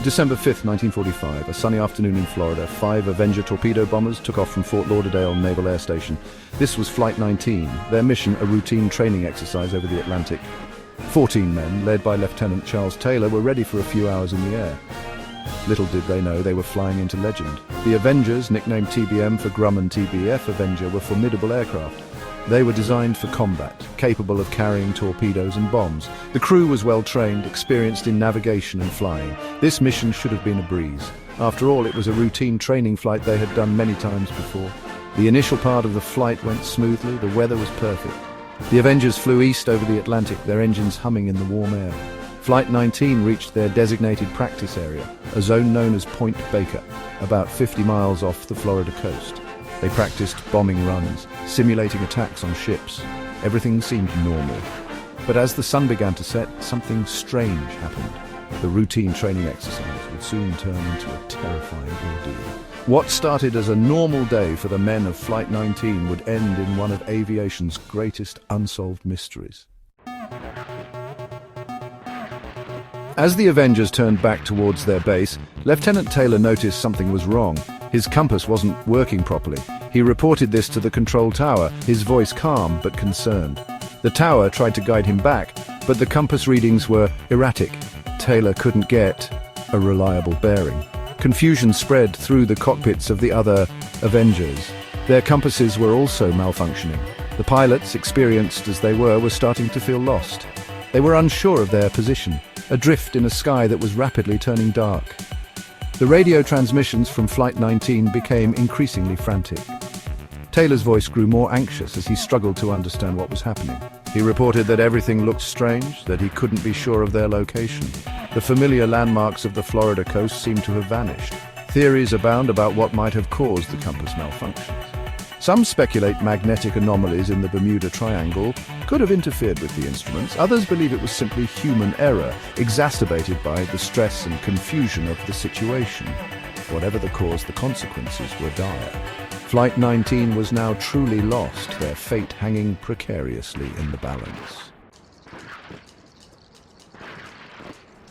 December 5th, 1945, a sunny afternoon in Florida, 5 Avenger torpedo bombers took off from Fort Lauderdale Naval Air Station. This was Flight 19, their mission a routine training exercise over the Atlantic. 14 men, led by Lieutenant Charles Taylor, were ready for a few hours in the air. Little did they know they were flying into legend. The Avengers, nicknamed TBM for Grumman TBF Avenger, were formidable aircraft. They were designed for combat, capable of carrying torpedoes and bombs. The crew was well trained, experienced in navigation and flying. This mission should have been a breeze. After all, it was a routine training flight they had done many times before. The initial part of the flight went smoothly, the weather was perfect. The Avengers flew east over the Atlantic, their engines humming in the warm air. Flight 19 reached their designated practice area, a zone known as Point Baker, about 50 miles off the Florida coast. They practiced bombing runs, simulating attacks on ships. Everything seemed normal. But as the sun began to set, something strange happened. The routine training exercise would soon turn into a terrifying ordeal. What started as a normal day for the men of Flight 19 would end in one of aviation's greatest unsolved mysteries. As the Avengers turned back towards their base, Lieutenant Taylor noticed something was wrong. His compass wasn't working properly. He reported this to the control tower, his voice calm but concerned. The tower tried to guide him back, but the compass readings were erratic. Taylor couldn't get a reliable bearing. Confusion spread through the cockpits of the other Avengers. Their compasses were also malfunctioning. The pilots, experienced as they were starting to feel lost. They were unsure of their position, adrift in a sky that was rapidly turning dark. The radio transmissions from Flight 19 became increasingly frantic. Taylor's voice grew more anxious as he struggled to understand what was happening. He reported that everything looked strange, that he couldn't be sure of their location. The familiar landmarks of the Florida coast seemed to have vanished. Theories abound about what might have caused the compass malfunctions. Some speculate magnetic anomalies in the Bermuda Triangle could have interfered with the instruments. Others believe it was simply human error, exacerbated by the stress and confusion of the situation. Whatever the cause, the consequences were dire. Flight 19 was now truly lost, their fate hanging precariously in the balance.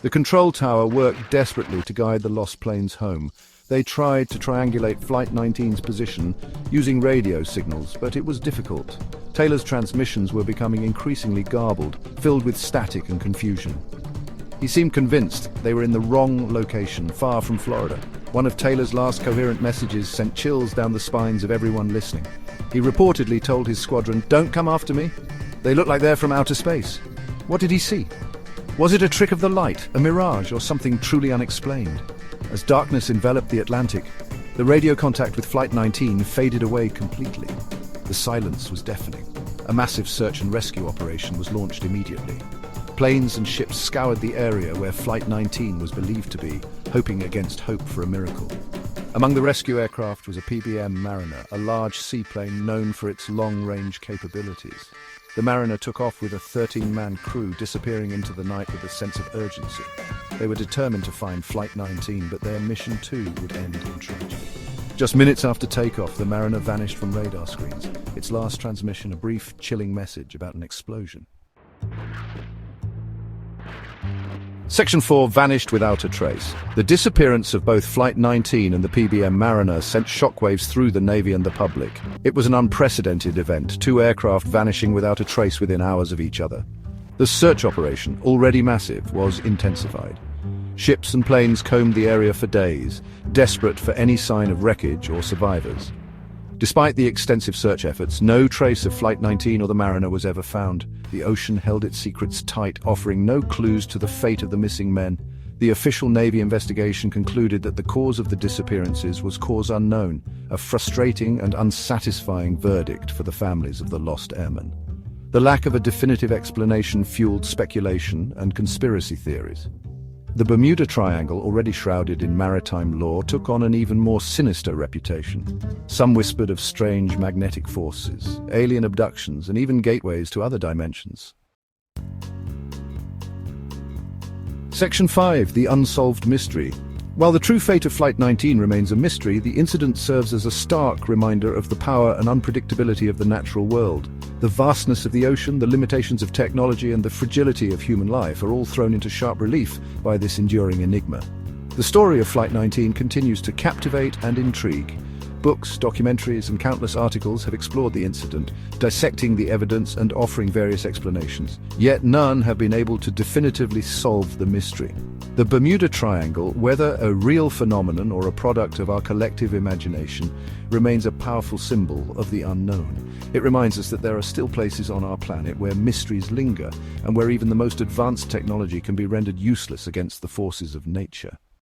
The control tower worked desperately to guide the lost planes home. They tried to triangulate Flight 19's position using radio signals, but it was difficult. Taylor's transmissions were becoming increasingly garbled, filled with static and confusion. He seemed convinced they were in the wrong location, far from Florida. One of Taylor's last coherent messages sent chills down the spines of everyone listening. He reportedly told his squadron, "Don't come after me. They look like they're from outer space." What did he see? Was it a trick of the light, a mirage, or something truly unexplained? As darkness enveloped the Atlantic, the radio contact with Flight 19 faded away completely. The silence was deafening. A massive search and rescue operation was launched immediately. Planes and ships scoured the area where Flight 19 was believed to be, hoping against hope for a miracle. Among the rescue aircraft was a PBM Mariner, a large seaplane known for its long-range capabilities. The Mariner took off with a 13-man crew, disappearing into the night with a sense of urgency. They were determined to find Flight 19, but their mission too would end in tragedy. Just minutes after takeoff, the Mariner vanished from radar screens. Its last transmission, a brief, chilling message about an explosion. Section 4 vanished without a trace. The disappearance of both Flight 19 and the PBM Mariner sent shockwaves through the Navy and the public. It was an unprecedented event, 2 aircraft vanishing without a trace within hours of each other. The search operation, already massive, was intensified. Ships and planes combed the area for days, desperate for any sign of wreckage or survivors. Despite the extensive search efforts, no trace of Flight 19 or the Mariner was ever found. The ocean held its secrets tight, offering no clues to the fate of the missing men. The official Navy investigation concluded that the cause of the disappearances was cause unknown, a frustrating and unsatisfying verdict for the families of the lost airmen. The lack of a definitive explanation fueled speculation and conspiracy theories. The Bermuda Triangle, already shrouded in maritime lore, took on an even more sinister reputation. Some whispered of strange magnetic forces, alien abductions, and even gateways to other dimensions. Section 5, the Unsolved Mystery. While the true fate of Flight 19 remains a mystery, the incident serves as a stark reminder of the power and unpredictability of the natural world. The vastness of the ocean, the limitations of technology, and the fragility of human life are all thrown into sharp relief by this enduring enigma. The story of Flight 19 continues to captivate and intrigue. Books, documentaries, and countless articles have explored the incident, dissecting the evidence and offering various explanations. Yet none have been able to definitively solve the mystery. The Bermuda Triangle, whether a real phenomenon or a product of our collective imagination, remains a powerful symbol of the unknown. It reminds us that there are still places on our planet where mysteries linger, and where even the most advanced technology can be rendered useless against the forces of nature.